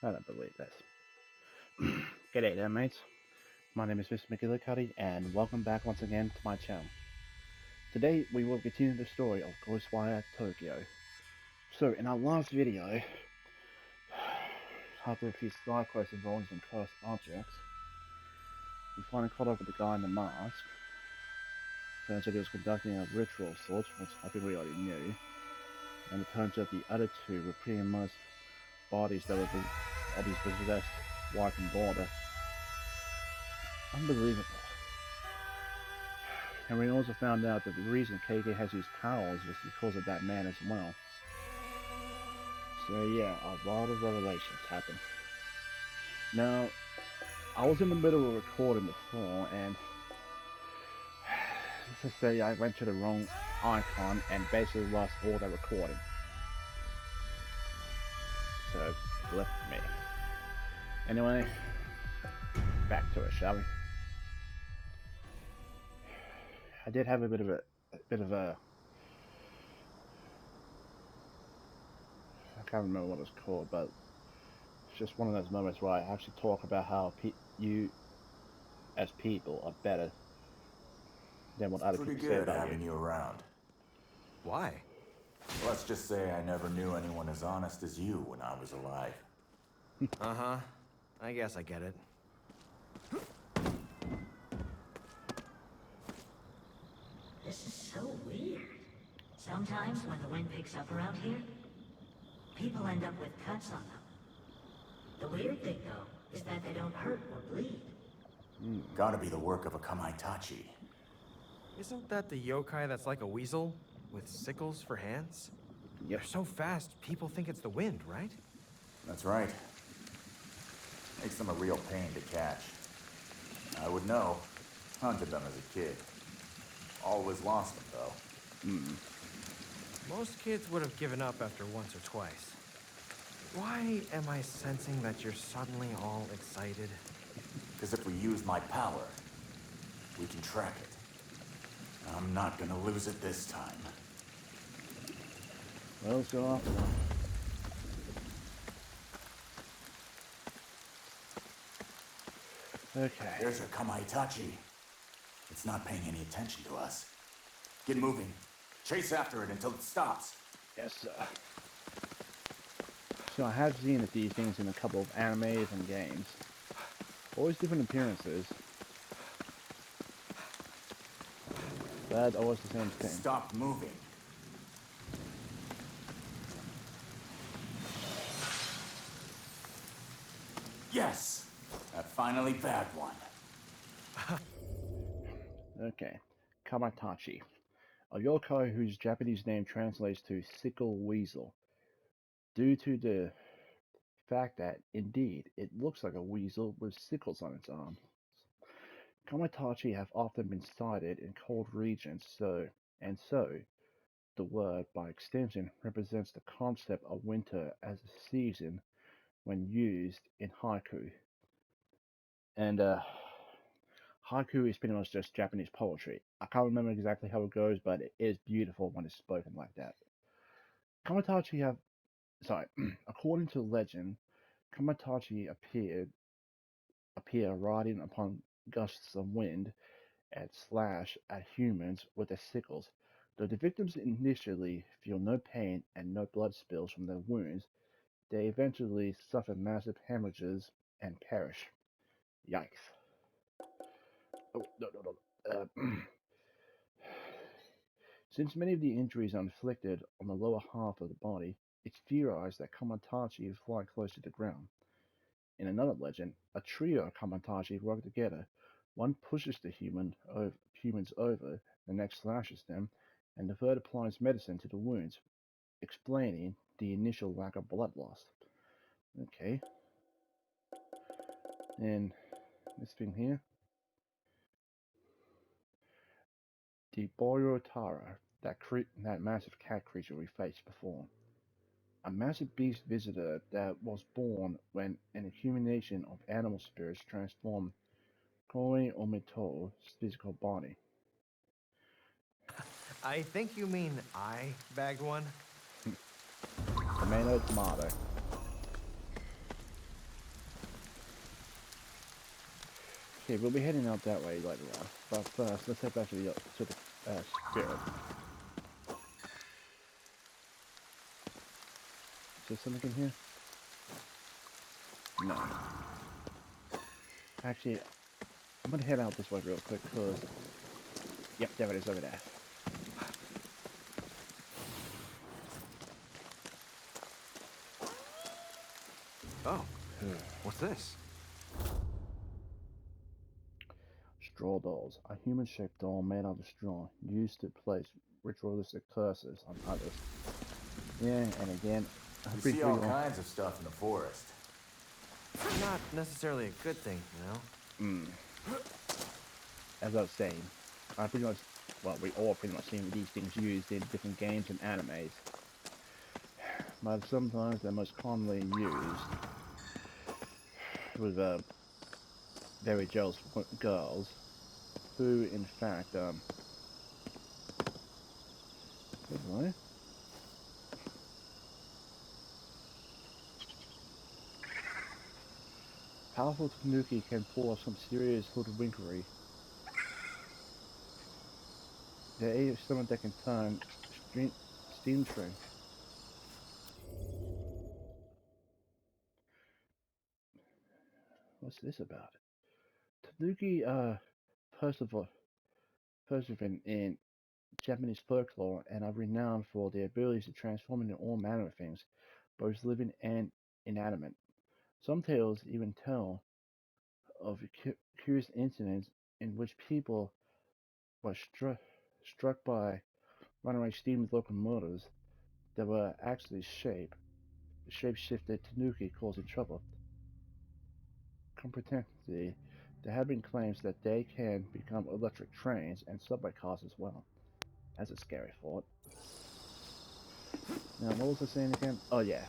I don't believe this. G'day there, mates. My name is Mr. Magilla-cutti, and welcome back once again to my channel. Today, we will continue the story of Ghostwire Tokyo. So, in our last video, after a few side quests involving some cursed objects, we finally caught up with the guy in the mask. Turns out he was conducting a ritual of sorts, which I think we already knew. And it turns out the other two were pretty much bodies that were of his possessed wife and daughter. Unbelievable. And we also found out that the reason KK has his powers was because of that man as well. So yeah, a lot of revelations happen. Now, I was in the middle of recording before, and let's just say I went to the wrong icon and basically lost all the recording. So, left me. Anyway, back to it, shall we? I did have a bit of a I can't remember what it's called, but it's just one of those moments where I actually talk about how you, as people, are better than what It's other pretty people say good about you. having you around. Why? Let's just say I never knew anyone as honest as you when I was alive. Uh-huh. I guess I get it. This is so weird. Sometimes when the wind picks up around here, people end up with cuts on them. The weird thing, though, is that they don't hurt or bleed. Gotta be the work of a Kamaitachi. Isn't that the yokai that's like a weasel, with sickles for hands? Yep. They're so fast, people think it's the wind, right? That's right. Makes them a real pain to catch. I would know. Hunted them as a kid. Always lost them, though. Most kids would have given up after once or twice. Why am I sensing that you're suddenly all excited? Because if we use my power, we can track it. I'm not gonna lose it this time. Well, let's go off. Okay. There's a Kamaitachi. It's not paying any attention to us. Get moving. Chase after it until it stops. Yes, sir. So I have seen these things in a couple of animes and games. Always different appearances. But always the same thing. Stop moving. Yes! I finally bagged one. Okay. Kamatachi. A yokai whose Japanese name translates to sickle weasel. Due to the fact that, indeed, it looks like a weasel with sickles on its arms. Kamatachi have often been sighted in cold regions, so the word, by extension, represents the concept of winter as a season when used in haiku. And haiku is pretty much just Japanese poetry. I can't remember exactly how it goes, but it is beautiful when it's spoken like that. Kamatachi have, sorry, according to legend, Kamatachi appear riding upon gusts of wind and slash at humans with their sickles. Though the victims initially feel no pain and no blood spills from their wounds, they eventually suffer massive hemorrhages and perish. Yikes. Oh, no. Since many of the injuries are inflicted on the lower half of the body, it's theorized that Kamatachi fly close to the ground. In another legend, a trio of Kamatachi work together. One pushes the humans over, the next slashes them, and the third applies medicine to the wounds, explaining the initial lack of blood loss. Okay. And this thing here. The Boyotara, that massive cat creature we faced before. A massive beast visitor that was born when an accumulation of animal spirits transformed Koi Omito's physical body. I think you mean I bagged one? Tomato, tomato. Okay, we'll be heading out that way later on. But first, let's head back to the spirit. Is there something in here? No. Actually, I'm gonna head out this way real quick, cause yep, there it is over there. Oh, what's this? Straw dolls, a human-shaped doll made out of straw, used to place ritualistic curses on others. Yeah, and again, You see all kinds of stuff in the forest. Not necessarily a good thing, you know? As I was saying, I pretty much, well, we all pretty much seen these things used in different games and animes. But sometimes they're most commonly used with very jealous girls who, in fact, anyway, powerful tanuki can pull off some serious hoodwinkery. They're a someone that can turn steam string. What's this about? Tanuki, persevere in Japanese folklore and are renowned for their abilities to transform into all manner of things, both living and inanimate. Some tales even tell of curious incidents in which people were struck by runaway steam locomotives that were actually shape-shifted tanuki causing trouble. Competently, there have been claims that they can become electric trains and subway cars as well. That's a scary thought. Now, what was I saying again? Oh yeah,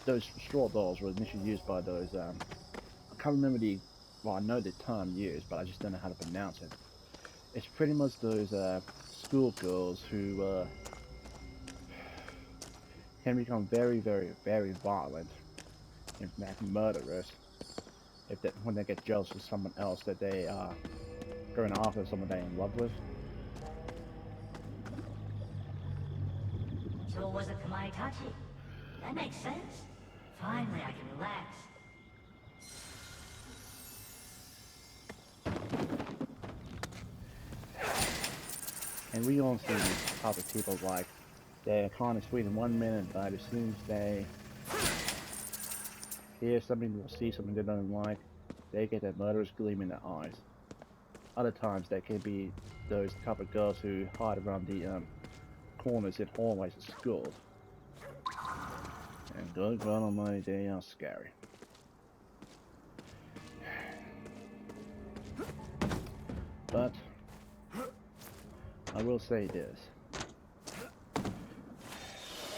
those straw dolls were initially used by those, I can't remember well, I know the term used, but I just don't know how to pronounce it. It's pretty much those, schoolgirls who, can become very, very, very violent, in fact, murderous, when they get jealous of someone else that they are going after someone they're in love with. So it was a Kamaitachi. That makes sense. Finally, I can relax. And we all see these other people like they're kind of sweet in 1 minute, but as soon as they hear something or see something they don't like, they get that murderous gleam in their eyes. Other times they can be those type of girls who hide around the corners in hallways of schools. And good God Almighty, they are scary. But I will say this,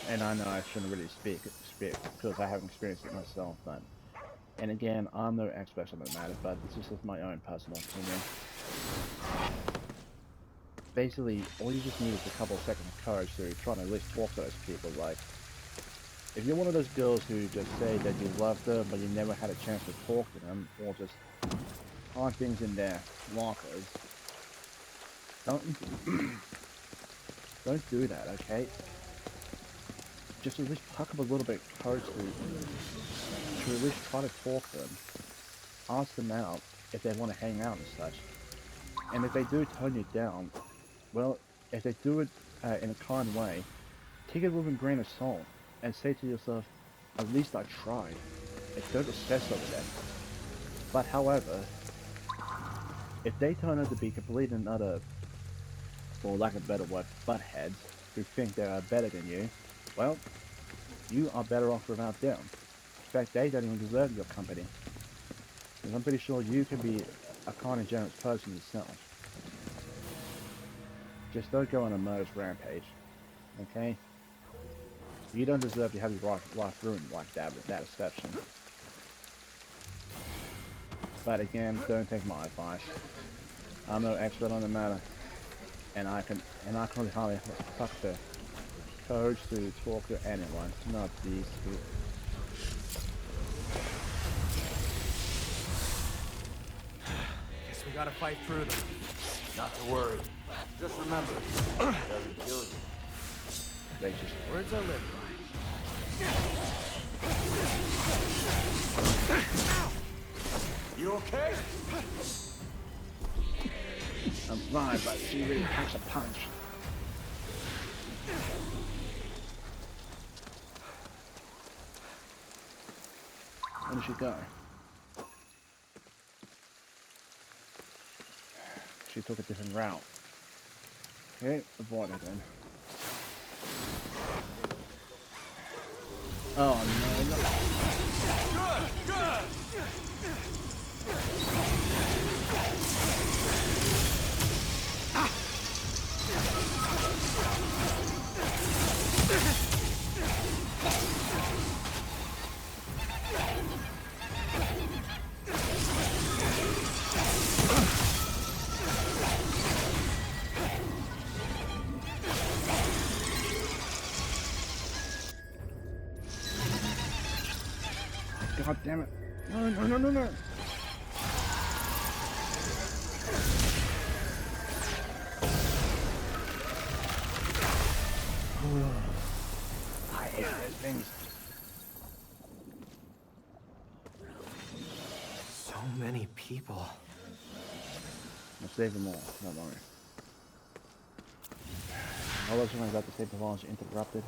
and I know I shouldn't really speak because I haven't experienced it myself, but, and again, I'm no expert on the matter, but this is just my own personal opinion. Basically, all you just need is a couple of seconds of courage to try to at least talk to those people. Like, if you're one of those girls who just say that you love them, but you never had a chance to talk to them, or just hide things in their lockers, don't do that, okay? Just at least pluck up a little bit of courage to at least try to talk to them. Ask them out if they want to hang out and such. And if they do turn you down, well, if they do it in a kind way, take it with a grain of salt and say to yourself, at least I tried. And don't obsess over them. But however, if they turn out to be complete and utter, for lack of a better word, buttheads, who think they are better than you, well, you are better off without them. In fact, they don't even deserve your company. Because I'm pretty sure you can be a kind and generous person yourself. Just don't go on a murderous rampage, okay? You don't deserve to have your life ruined like that with that exception. But again, don't take my advice. I'm no expert on the matter, and I can hardly fuck the courage to talk to anyone, not these two. Guess We gotta fight through them. Not to worry. Just remember, it doesn't kill you. They just Words I live by. You okay? I'm fine, but she really packs a punch. Where did she go? She took a different route. Okay, avoid it then. Oh no, no. Good, good! God damn it. No, no, no, no, no. I hate those things. So many people. I'll save them all, don't worry. I was something about the save performance interrupted.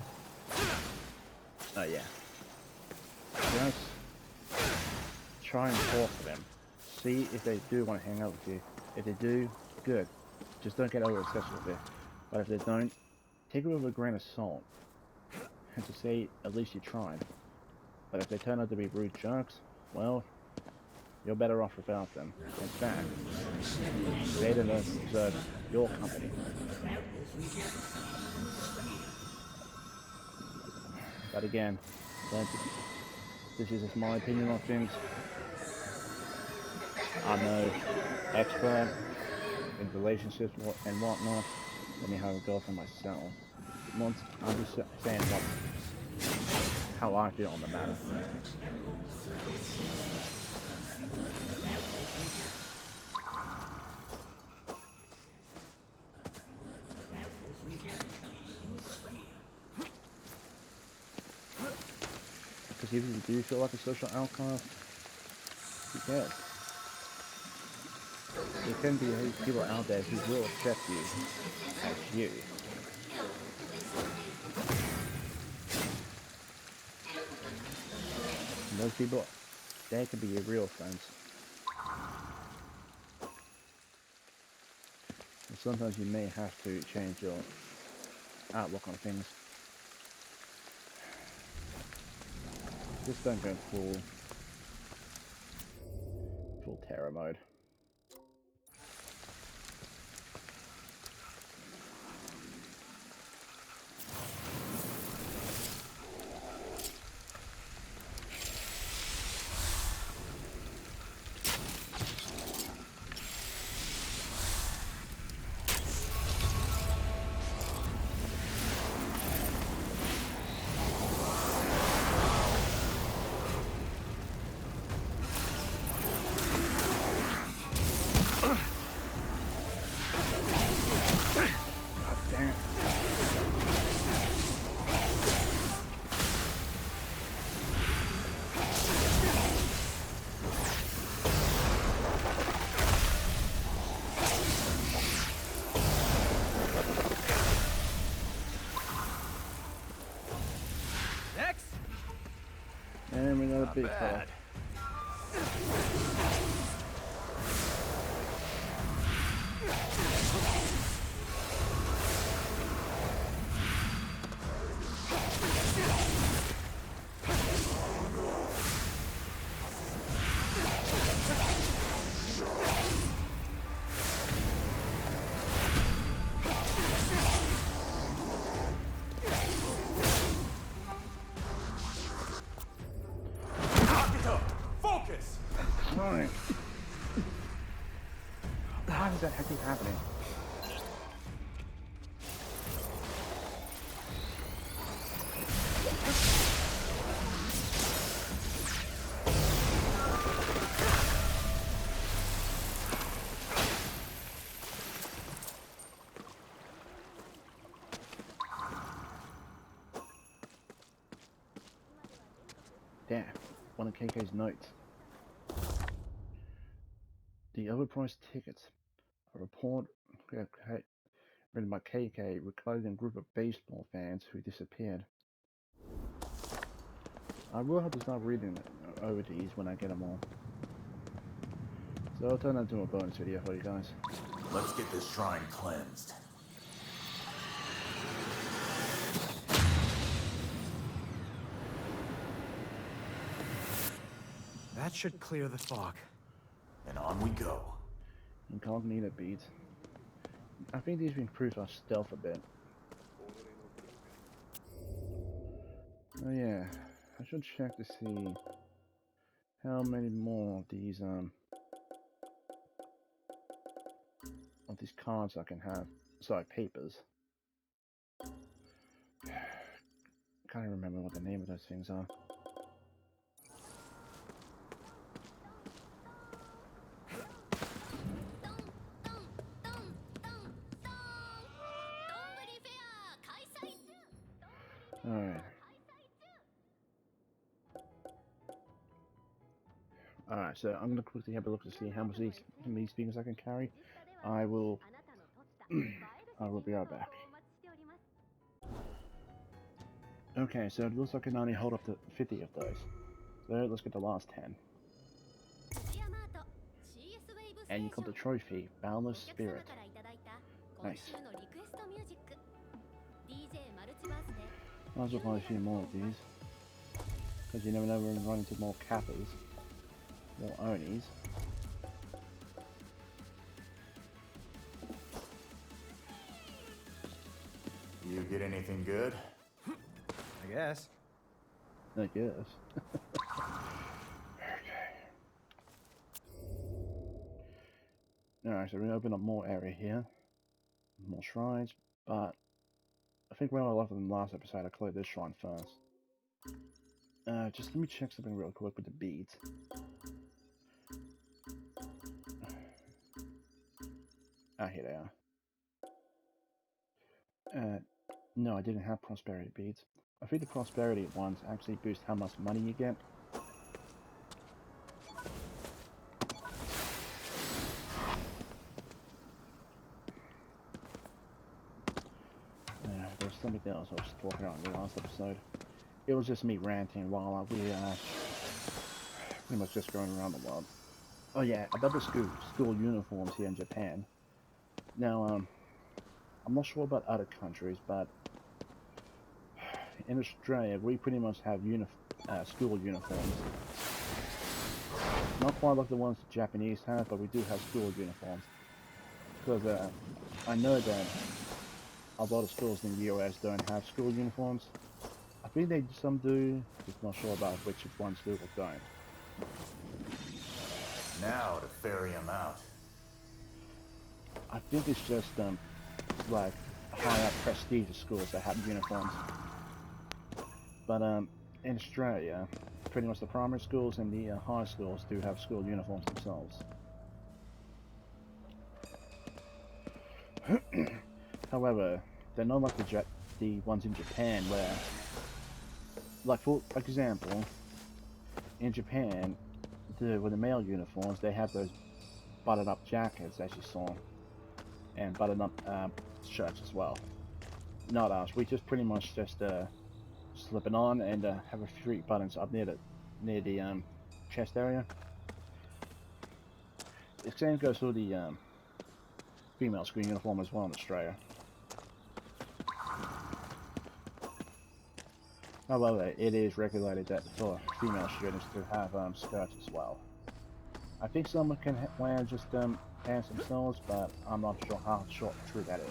Oh yeah. Just try and talk to them. See if they do want to hang out with you. If they do, good. Just don't get over obsessed with it. But if they don't, take it with a grain of salt. And to say at least you tried. But if they turn out to be rude jerks, well, you're better off without them. In fact, they don't deserve your company. But again, this is just my opinion on things. I'm no expert in relationships and whatnot. Let me have a girlfriend myself. I'm just saying how I feel on the matter. Because even if you do feel like a social outcast, who cares? There can be people out there who will accept you as you. And those people, they can be your real friends. And sometimes you may have to change your outlook on things. Just don't go full terror mode. And we got a big fella. Akito, focus! Alright. Why does that keep happening? Damn, one of KK's notes. The overpriced tickets. A report written by KK regarding a group of baseball fans who disappeared. I will have to start reading over these when I get them all. So I'll turn that into a bonus video for you guys. Let's get this shrine cleansed. That should clear the fog. And on we go. Incognito beads. I think these improve our stealth a bit. Oh yeah, I should check to see how many more of these cards I can have. Sorry, papers. Can't remember what the name of those things are. Alright, so I'm gonna quickly have a look to see how many speakers I can carry. I will be right back. Okay, so it looks like I can only hold up to 50 of those. So let's get the last 10. And you got the trophy, Boundless Spirit. Nice. Might as well buy a few more of these. Because you never know when we run into more Kappas. More Onis. You get anything good? I guess. I guess. Alright, so we're gonna open up more area here. More shrines, but I think where I left in the last episode, I cleared this shrine first. Just let me check something real quick with the beads. Ah, here they are. No, I didn't have prosperity beads. I think the prosperity ones actually boost how much money you get. There's something else I was talking about in the last episode. It was just me ranting while we pretty much just going around the world. Oh yeah, about the school uniforms here in Japan. Now, I'm not sure about other countries, but in Australia, we pretty much have school uniforms. Not quite like the ones the Japanese have, but we do have school uniforms. Because I know that a lot of schools in the US don't have school uniforms. I think some do, just not sure about which ones do or don't. Now to ferry him out. I think it's just like higher prestige schools that have uniforms. But in Australia, pretty much the primary schools and the high schools do have school uniforms themselves. However, they're not like the ones in Japan where, like for example, in Japan, with the male uniforms, they have those buttoned up jackets as you saw, and buttoned up shirts as well. Not us. We just pretty much just slip it on and have a few buttons up near the chest area. The same goes for the female school uniform as well in Australia. However, it is regulated that for female students to have skirts as well. I think some can wear just pants themselves, but I'm not sure how true that is.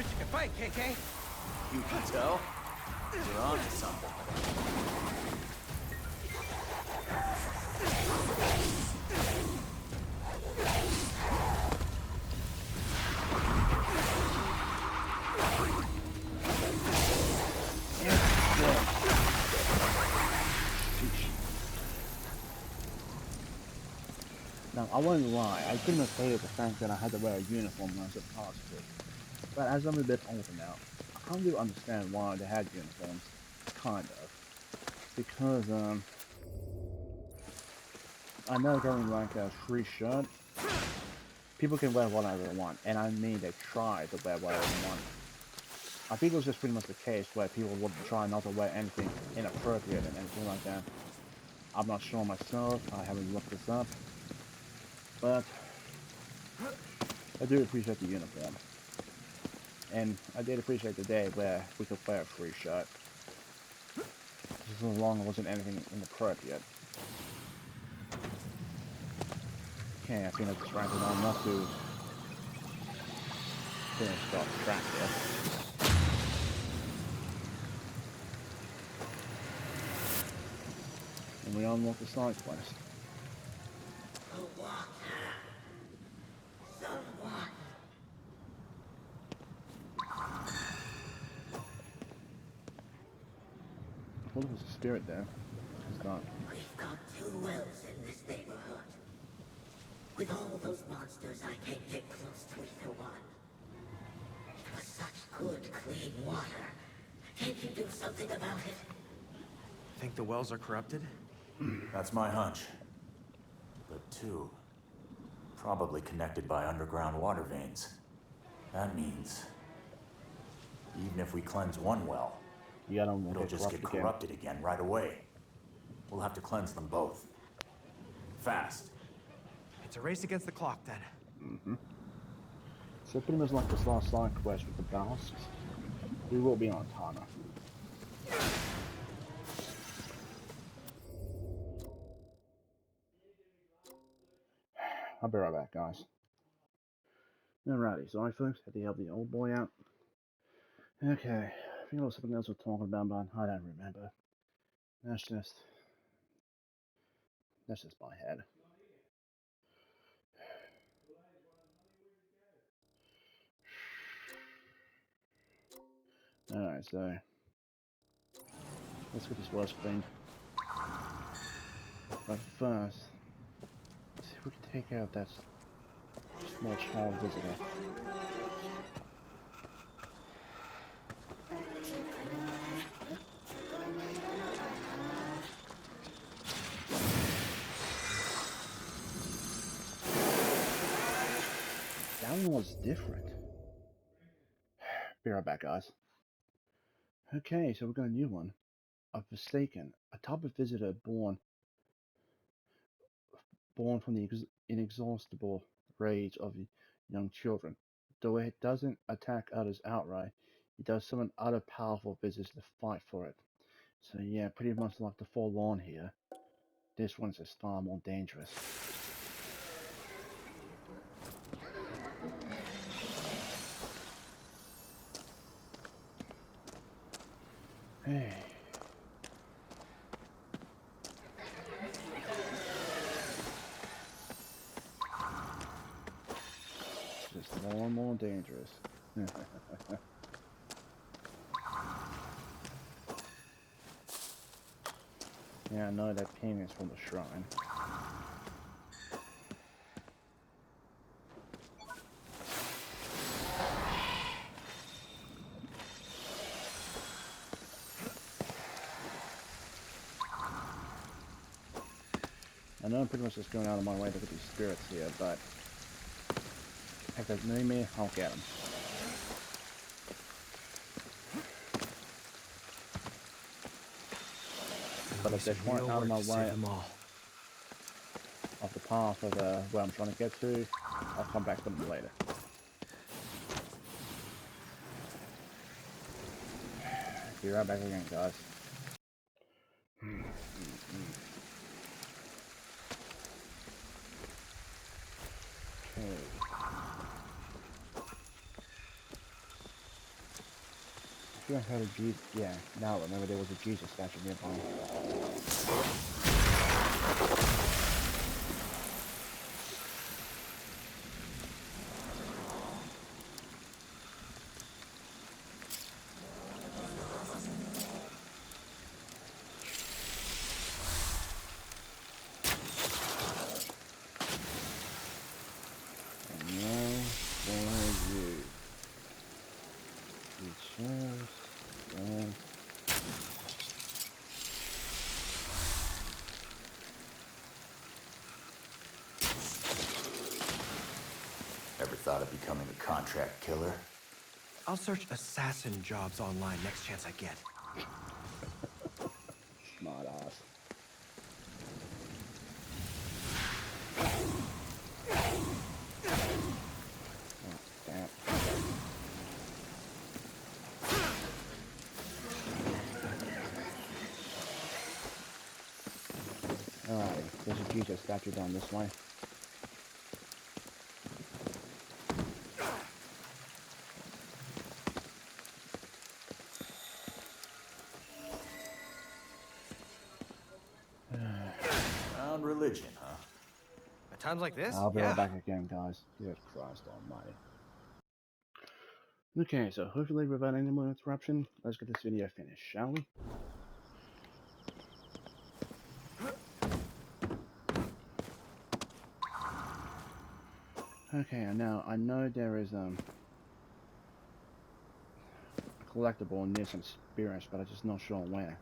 rich you can fight, KK. You can tell? You're on to something. Now, I won't lie, I couldn't have hated the fact that I had to wear a uniform when I was at Passport. But as I'm a bit older now, I can't really understand why they had uniforms. Kind of. Because, I know getting like a free shirt, people can wear whatever they want, and I mean they try to wear whatever they want. I think it was just pretty much the case where people would try not to wear anything inappropriate and anything like that. I'm not sure myself, I haven't looked this up, but I do appreciate the uniform. And I did appreciate the day where we could wear a free shirt. Just as long as it wasn't anything inappropriate. Okay, I think I just ranted on enough to finish off track here. And we unlock the side quest. The water. Someone. I thought there was a spirit there. It's gone. We've got 2 wells in this neighborhood. With all those monsters, I can't get close to either one. It was such good, clean water. Can't you do something about it? Think the wells are corrupted? That's my hunch. But 2, probably connected by underground water veins. That means, even if we cleanse one well, You gotta unlock it'll it just get corrupted again right away. We'll have to cleanse them both. Fast. It's a race against the clock, then. So pretty much like this last side quest with the ballasts, we will be on a timer. I'll be right back, guys. Alrighty, sorry folks, had to help the old boy out. Okay, I think there was something else we're talking about, but I don't remember. That's just my head. Alright, so let's get this worst thing. But first, let's see if we can take out that small child visitor. That one was different. Be right back, guys. Okay, so we got a new one. A Forsaken, a type of visitor born from the inexhaustible rage of young children. Though it doesn't attack others outright, it does summon other powerful visitors to fight for it. So yeah, pretty much like the Forlorn here. This one's just far more dangerous. Hey. Just more and more dangerous. Yeah, I know that pain is from the shrine. I know I'm pretty much just going out of my way to get these spirits here, but if they need me, I'll get them. But if they point out of my way off the path of where I'm trying to get to, I'll come back to them later. Be right back again, guys. Okay. you guys heard of Jesus? Yeah, now remember there was a Jesus statue nearby. Ever thought of becoming a contract killer? I'll search assassin jobs online next chance I get. Smart ass. Alright, there's a Jesus statue down this way. Found religion, huh? At times like this? I'll be yeah. right back again, guys. Dear Christ almighty. Okay, so hopefully without any more interruption, let's get this video finished, shall we? Okay, now I know there is a collectible near some spirits, but I'm just not sure where.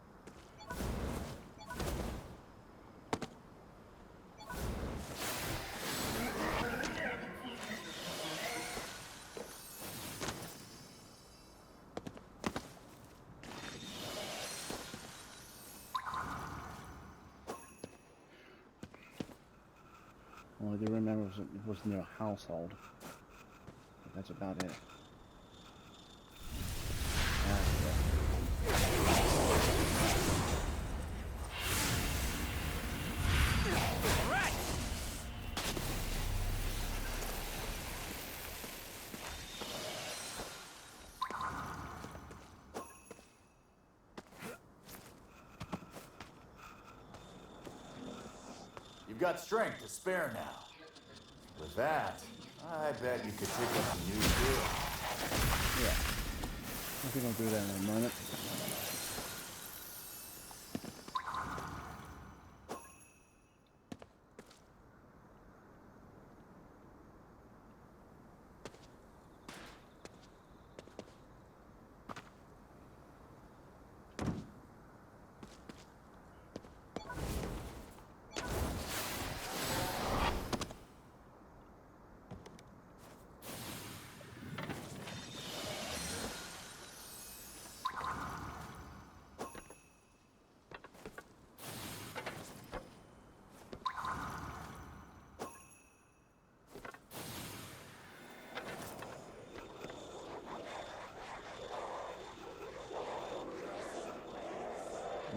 Well, I do remember it was near a household, but that's about it. You've got strength to spare now. With that, I bet you could pick up a new deal. Yeah. I think I'll do that in a moment.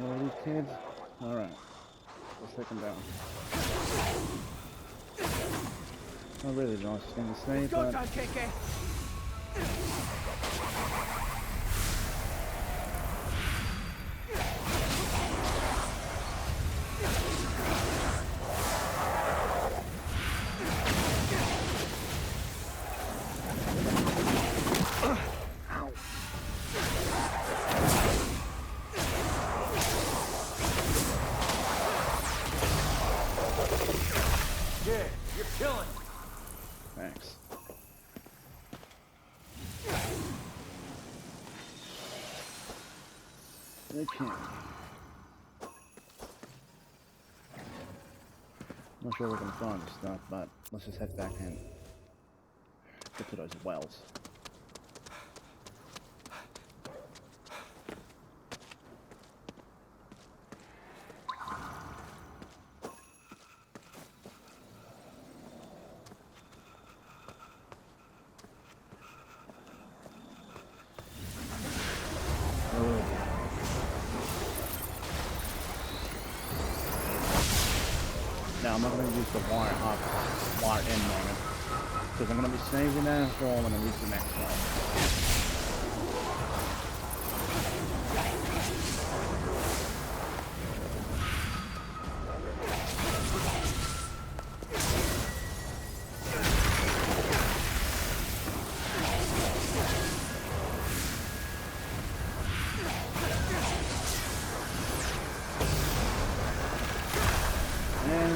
All these kids? Alright. Let's take them down. I really don't know what to say, Go but... time, KK! Yeah, you're killing me. Thanks. Okay. Not sure we're gonna find this stuff, but let's just head back and get to those wells. Now I'm not going to use the wire up, wire in moment, because I'm going to be saving that for when I reach the next one.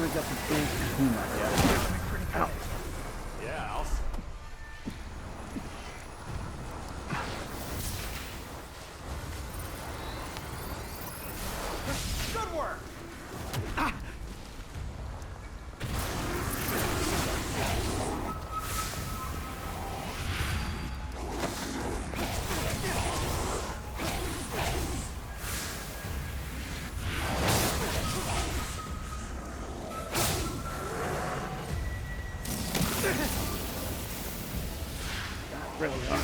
turns up the big tuna. Yeah. Ow. Yeah, I'll... Good work! Really hard.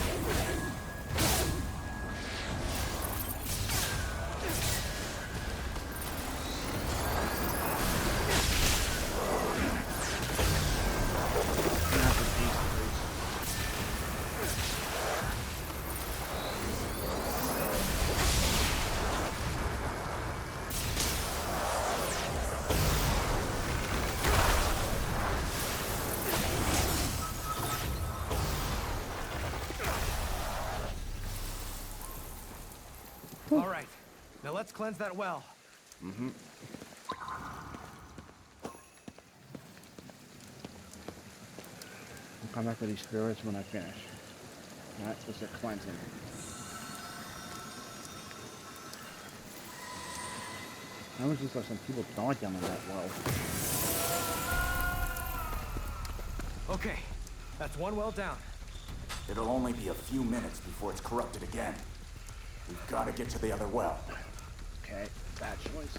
All right, now let's cleanse that well. Mm-hmm. I'll come back with these spirits when I finish. Alright, so it's a cleansing. I was just like some people died down in that well. Okay, that's one well down. It'll only be a few minutes before it's corrupted again. We've got to get to the other well. Okay, bad choice.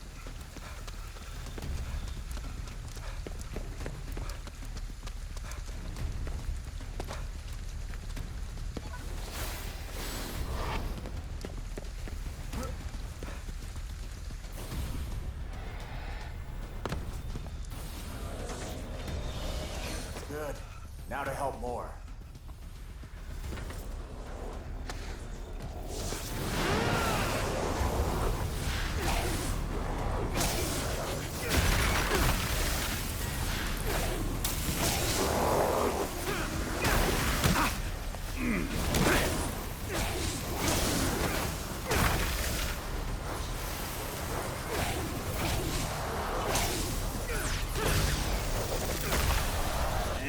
Good. Now to help more.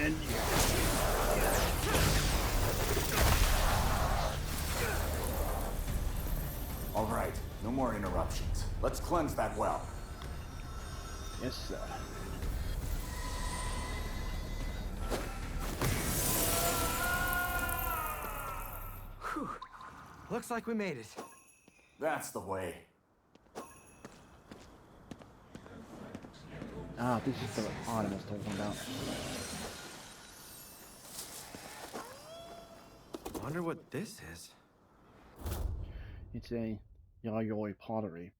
And All right, no more interruptions. Let's cleanse that well. yes, sir. Whew. Looks like we made it. That's the way. Ah, this is the item I was talking about. Wonder what this is. It's a yayoi pottery.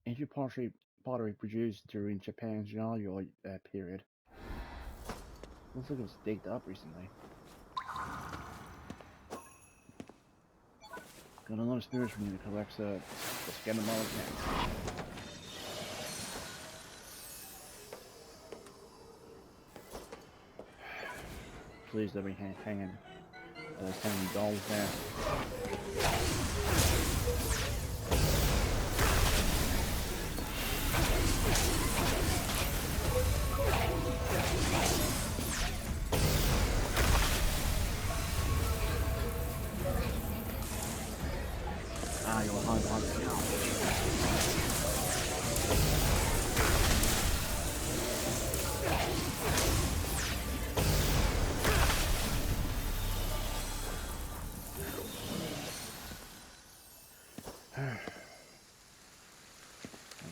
Ancient pottery produced during Japan's yayoi period. Looks like it was digged up recently. Got a lot of spirits from you to collect let's get them all again. Please let me hanging dolls there. Ah, you're behind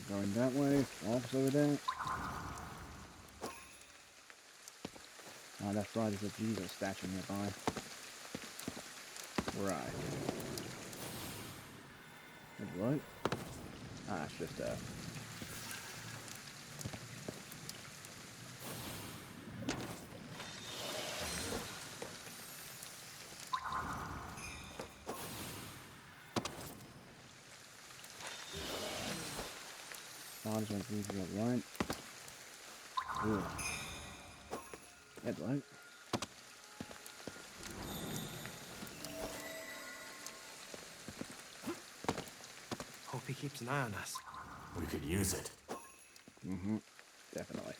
going that way, walks over there. Oh, that's right, there's a Jesus statue nearby. Right. Wait, what? Ah, it's just I just want to leave you alone. Ooh. Headlight. Hope he keeps an eye on us. We could use it. Mm-hmm. Definitely.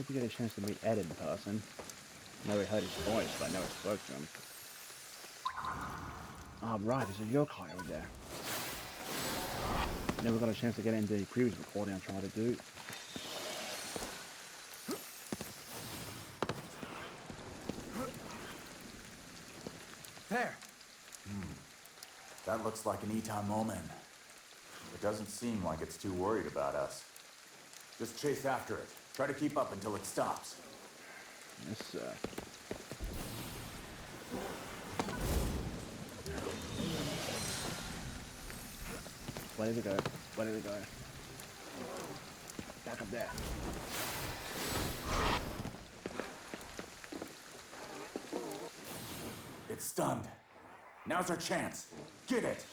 hope you get a chance to meet Ed in person. Never heard his voice, but I never spoke to him. Ah, right, there's a yokai over there. Never got a chance to get into the previous recording I tried to do. There! That looks like an Eton moment. It doesn't seem like it's too worried about us. Just chase after it. Try to keep up until it stops. Yes, sir. Where did it go? Where did it go? Back up there. It's stunned. Now's our chance. Get it!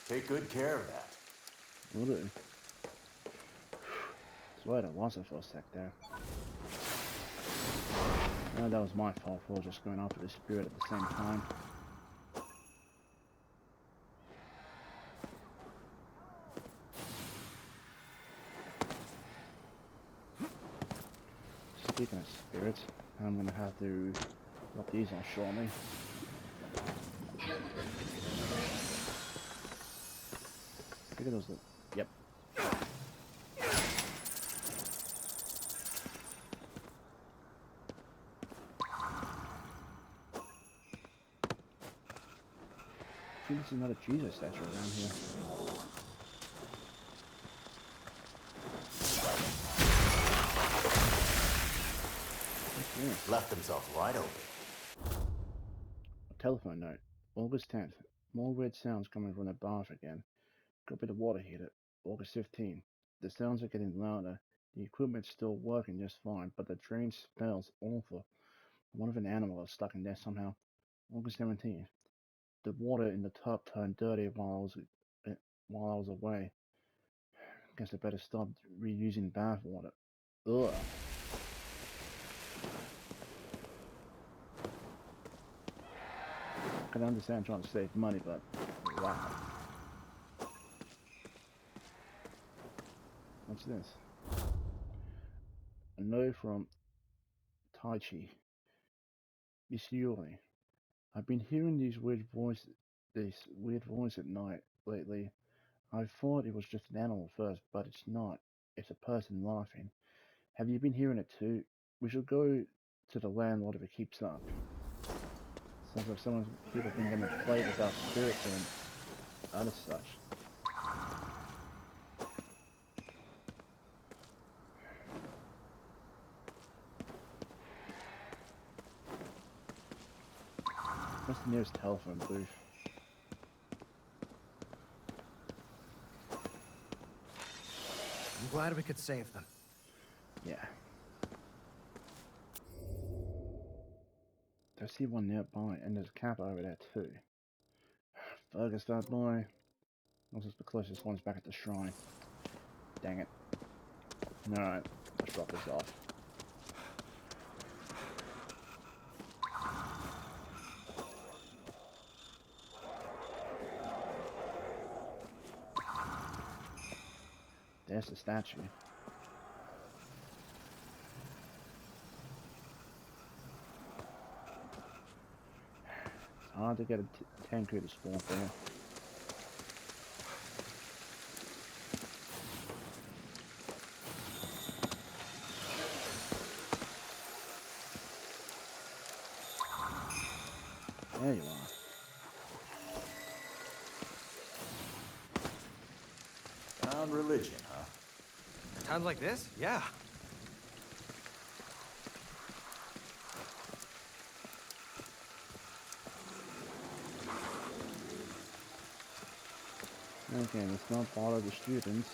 Take good care of that. Will do. Swear I lost it for a sec there. No, that was my fault for just going after the spirit at the same time. Speaking of spirits, I'm gonna have to let these on show me. Look at those. Yep. I think this is another Jesus statue around here. Yeah. Left himself wide open. A telephone note. August 10th. More weird sounds coming from the bath again. Could be the water heater. August 15th. The sounds are getting louder. The equipment's still working just fine, but the drain smells awful. One of an animal is stuck in there somehow. August 17th. The water in the tub turned dirty while I was away. Guess I better stop reusing bath water. Ugh. I can understand trying to save money, but wow. What's this? A note from Taichi. Miss Yuri. I've been hearing this weird voice at night lately. I thought it was just an animal first, but it's not. It's a person laughing. Have you been hearing it too? We should go to the landlord if it keeps up. Sounds like people think I'm gonna play with our spirits and other such. What's the nearest telephone booth? I'm glad we could save them. Yeah. I see one nearby, and there's a cab over there too. Fergus, that boy. Also, the closest one's back at the shrine. Dang it. Alright, let's drop this off. There's the statue. It's hard to get a Tenku to spawn there. There you are. Found religion, huh? Times like this? Yeah. Okay, let's not bother the students.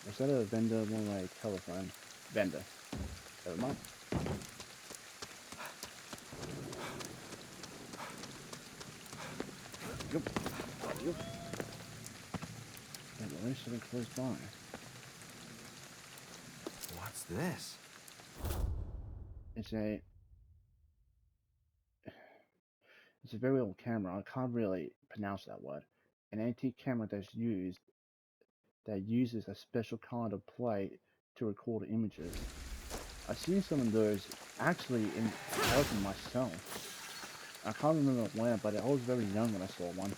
Was that a vendor one-way telephone? vendor. Never mind. Yep. Yep. And at least something close by. What's this? It's a very old camera. I can't really pronounce that word. An antique camera that uses a special kind of plate to record images. I've seen some of those actually in person myself. I can't remember when, but I was very young when I saw one.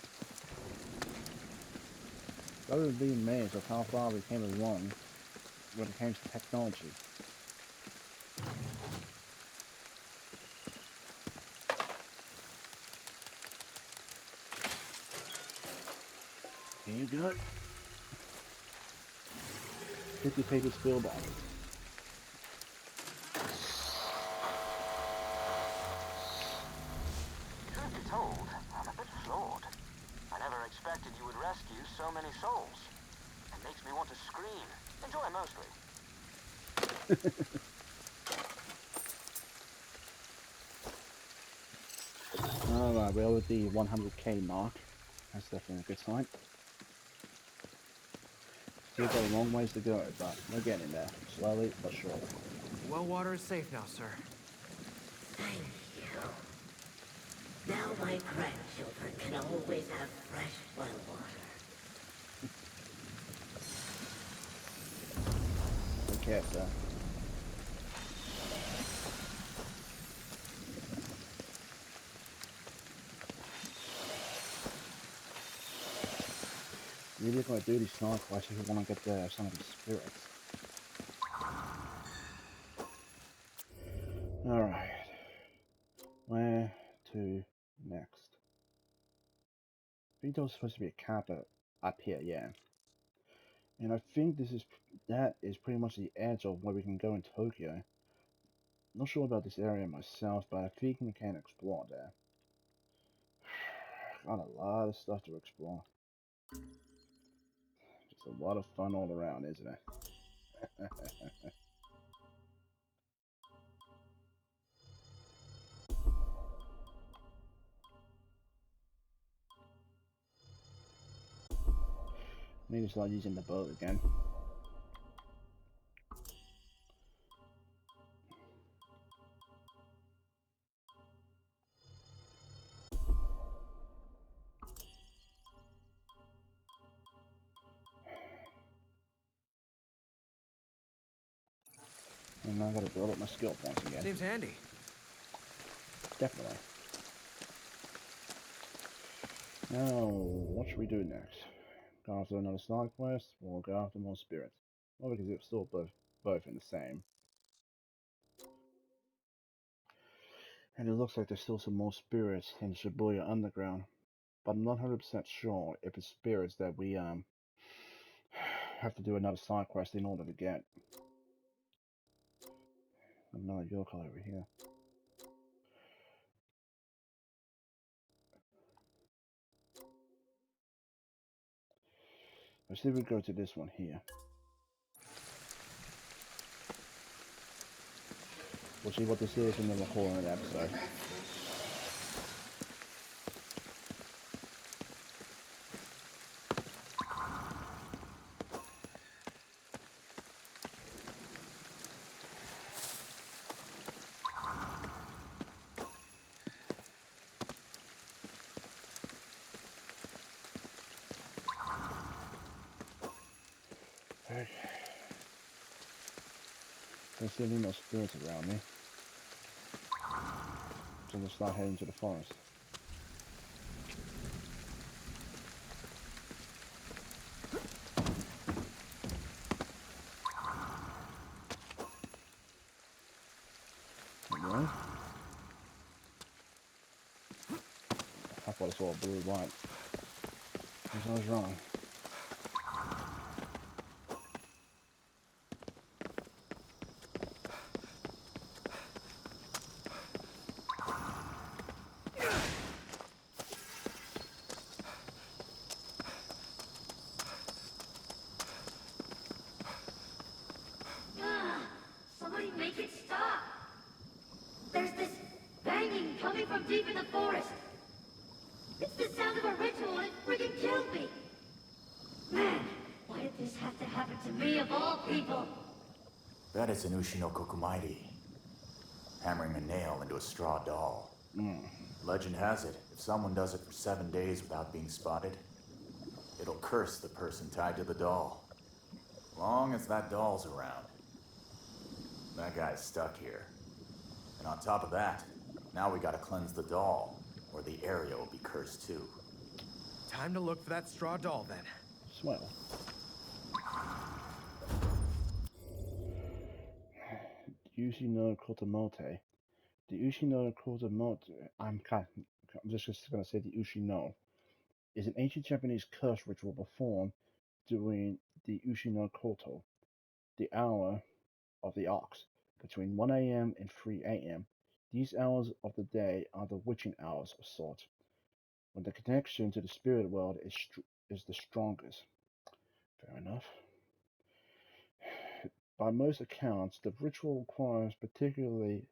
I was being amazed of how far we came along when it came to technology. Here you go. 50 pages filled on. Truth be told, I'm a bit floored. I never expected you would rescue so many souls. It makes me want to scream. Enjoy mostly. Alright, we're at the 100k mark. That's definitely a good sign. Still got a long ways to go, but we're getting there. Slowly but surely. Well, water is safe now, sir. Thank you. Now my grandchildren can always have fresh well water. Take care, sir. Really gonna do these side quests if we want to get some of the spirits. Alright. Where to next? I think there was supposed to be a kappa up here, yeah. And I think that is pretty much the edge of where we can go in Tokyo. Not sure about this area myself, but I think we can explore there. Got a lot of stuff to explore. Just a lot of fun all around, isn't it? Need to start using the boat again. And I gotta build up my skill points again. Seems handy. Definitely. Now, what should we do next? Go after another side quest, or go after more spirits? Well, because it's still both in the same. And it looks like there's still some more spirits in Shibuya Underground. But I'm not 100% sure if it's spirits that we have to do another side quest in order to get. Another yokai over here. Let's see if we go to this one here. We'll see what this is and then we'll call it an episode. Okay. Don't see any more spirits around me. So we'll start heading to the forest. Alright. I thought I saw a blue light. I was wrong. from deep in the forest. It's the sound of a ritual and it friggin' killed me. Man, why did this have to happen to me of all people? That is an Ushino Kokumairi. Hammering a nail into a straw doll. Legend has it, if someone does it for 7 days without being spotted, it'll curse the person tied to the doll. Long as that doll's around. That guy's stuck here. And on top of that, now we gotta cleanse the doll, or the area will be cursed too. Time to look for that straw doll then. Swell. Ushino Kotomote. The Ushino Kotomote, I'm just gonna say the Ushino, is an ancient Japanese curse ritual performed during the Ushino Koto, the hour of the ox, between 1 a.m. and 3 a.m. These hours of the day are the witching hours of sorts, when the connection to the spirit world is the strongest. Fair enough. By most accounts, the ritual requires particularly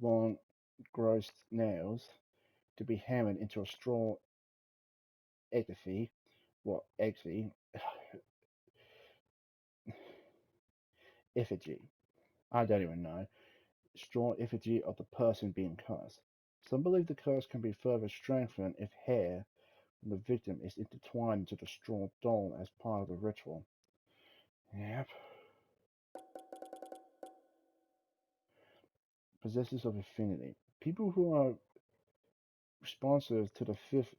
long, gross nails to be hammered into a straw effigy, effigy. I don't even know. Straw effigy of the person being cursed. Some believe the curse can be further strengthened if hair from the victim is intertwined into the straw doll as part of the ritual. Yep. Possessors of affinity. People who are responsive to the fifth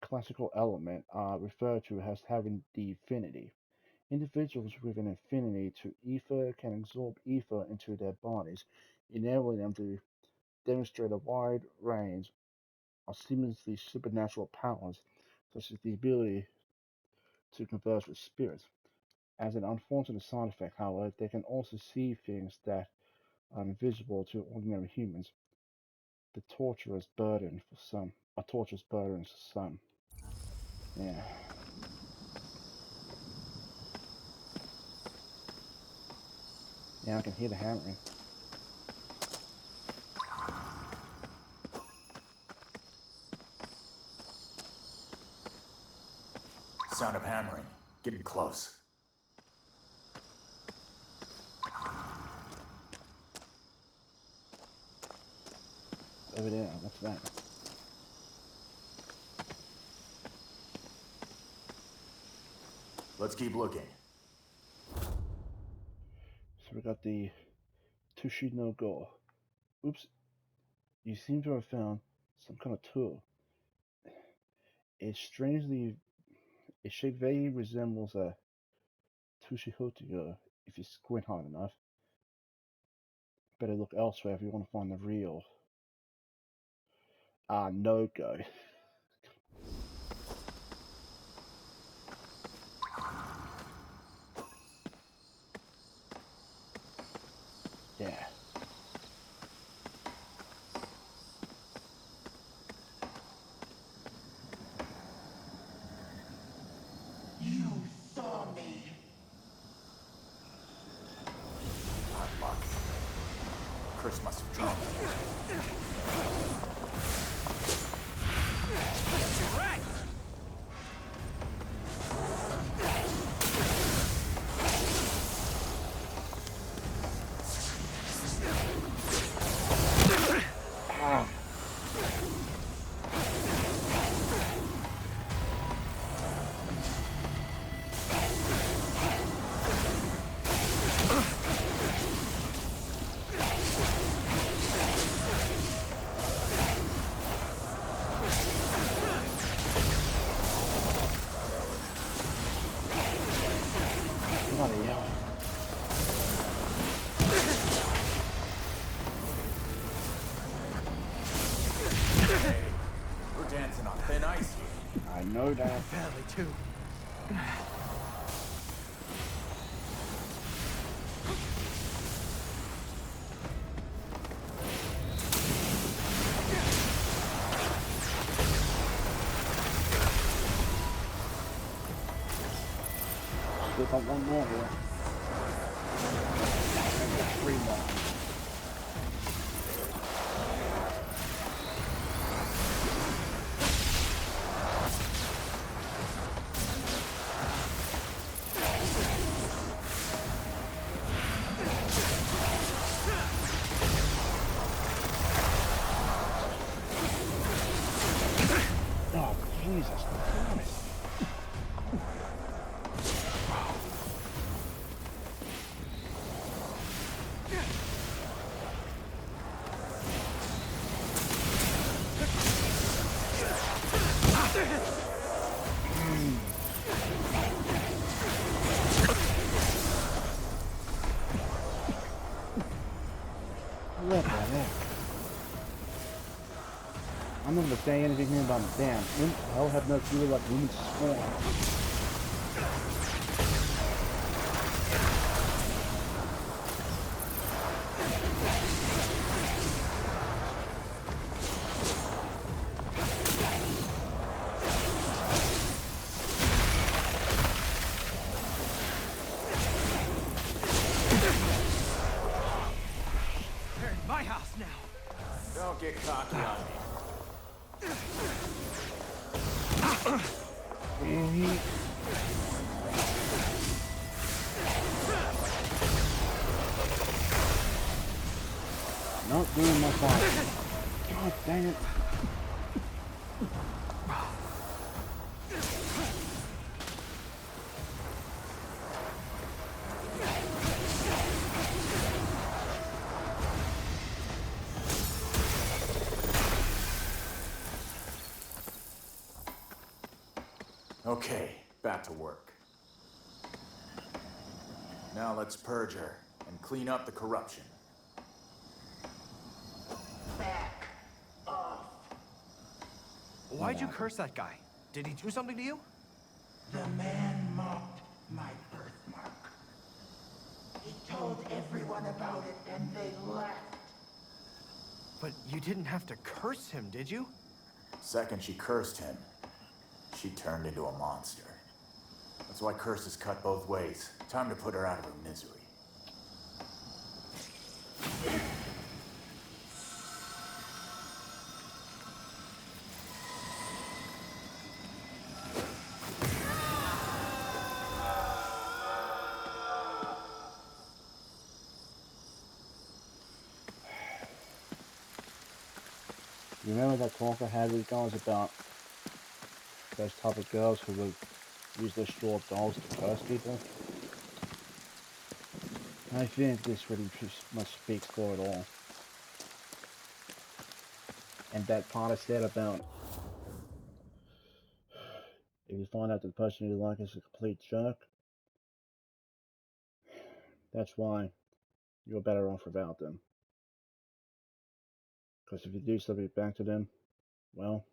classical element are referred to as having the affinity. Individuals with an affinity to ether can absorb ether into their bodies, enabling them to demonstrate a wide range of seemingly supernatural powers, such as the ability to converse with spirits. As an unfortunate side effect, however, they can also see things that are invisible to ordinary humans. The torturous burden for some. A torturous burden for some. Yeah. Yeah, I can hear the hammering. Sound of hammering. Getting close. Over there, what's that? Let's keep looking. So we got the Tushi no Go. Oops. You seem to have found some kind of tool. It's strangely. Its shape vaguely resembles a Tushihotigo if you squint hard enough. Better look elsewhere if you want to find the real. No go. Yeah. You saw me. Hot luck. Curse must have dropped. Right! Bloody hell. We're dancing on thin ice here. I know that. Badly too. Still got one more here. And 3 more. remember saying anything here about damn. Hell have no clue like women's scorn. They're in my house now. Don't get cocky on me. Not doing my part. God dang it. Okay, back to work. Now let's purge her and clean up the corruption. Back off. Why'd you curse that guy? Did he do something to you? The man mocked my birthmark. He told everyone about it and they laughed. But you didn't have to curse him, did you? Second she cursed him, she turned into a monster. That's why curses cut both ways. Time to put her out of her misery. You remember that talk I had with you guys about those type of girls who would use their straw dolls to curse people? I think this really much speaks for it all. And that part I said about if you find out the person you like is a complete jerk, that's why you're better off without them. Because if you do something back to them, well,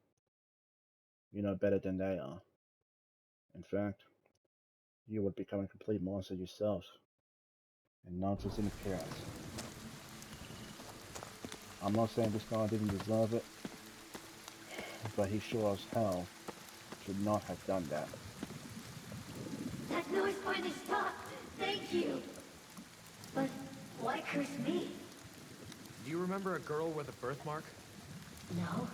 you know better than they are. In fact, you would become a complete monster yourself, and not just in appearance. I'm not saying this guy didn't deserve it, but he sure as hell should not have done that. That noise finally stopped. Thank you. But why curse me? Do you remember a girl with a birthmark? No,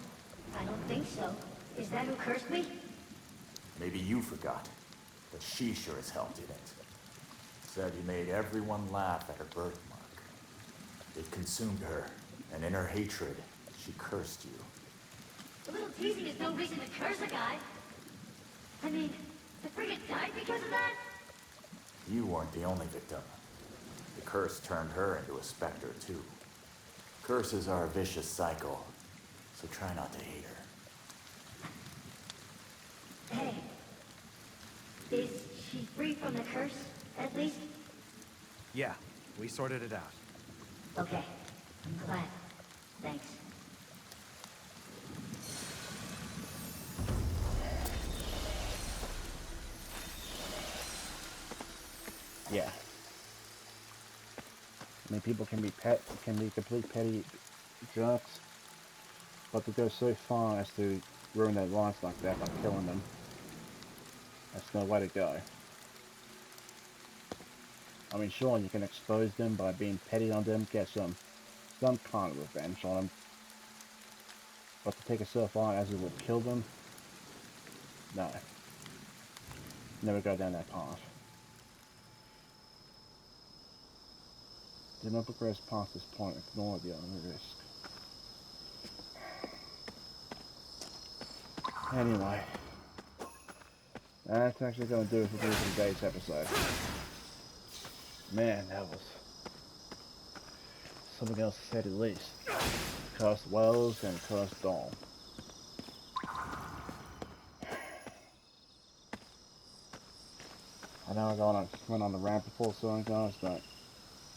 I don't think so. Is that who cursed me? Maybe you forgot, but she sure as hell didn't. Said you made everyone laugh at her birthmark. It consumed her, and in her hatred, she cursed you. A little teasing is no reason to curse a guy. I mean, the frigate died because of that? You weren't the only victim. The curse turned her into a specter, too. Curses are a vicious cycle, so try not to hate her. Hey, is she free from the curse, at least? Yeah, we sorted it out. Okay, I'm glad. Thanks. Yeah. I mean, people can be complete petty jerks, but to go so far as to ruin their lives like that by killing them, that's no way to go. I mean, sure, you can expose them by being petty on them, get some kind of revenge on them, but to take it so far as it would kill them, no. Never go down that path. Do not progress past this point, ignore the other risk. Anyway, that's actually going to do it for today's episode. Man, that was something else to say at least. Cursed Wells and Cursed Doll. I know I went on the rant before, so guys, but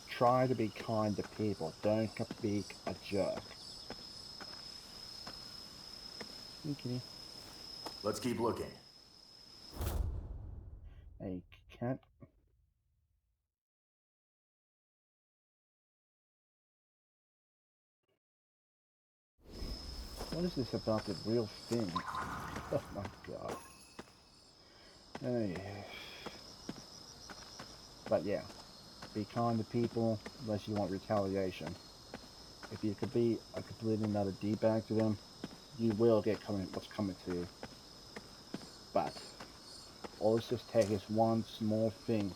try to be kind to people. Don't be a jerk. Hey, kitty. Let's keep looking. Hey, cat. What is this about the real thing? Oh my god. Hey. But yeah, be kind to people unless you want retaliation. If you could be a completely another D-bag to them, you will get what's coming to you. But all it's just take is one small thing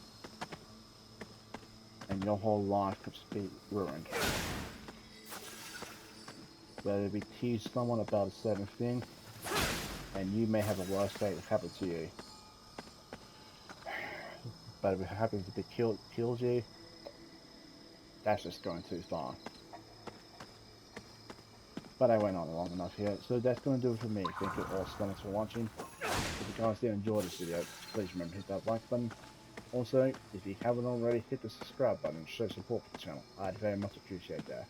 and your whole life could be ruined. Whether it be tease someone about a certain thing, and you may have a worse fate happen to you. But if it happens to be kills you, that's just going too far. But I went on long enough here, so that's going to do it for me. Thank you all so much for watching. If you guys did enjoy this video, please remember to hit that like button. Also, if you haven't already, hit the subscribe button and show support for the channel. I'd very much appreciate that.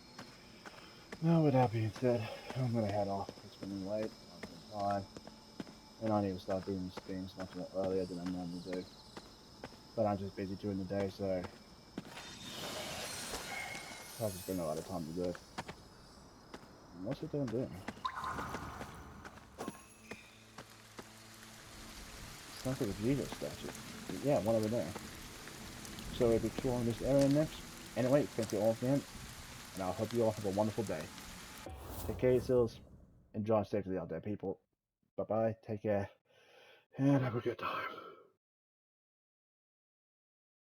Now, with that being said, I'm going to head off. It's been late, I'm tired, and I need to start doing these things much more earlier than I normally do. But I'm just busy during the day, so I've just been a lot of time to do it. What's it doing? Sounds like a Jesus statue. Yeah, one over there. So we'll be exploring this area next. Anyway, thank you all again, and I hope you all have a wonderful day. Take care of yourselves, and drive safely out there, people. Bye-bye, take care, and have a good time.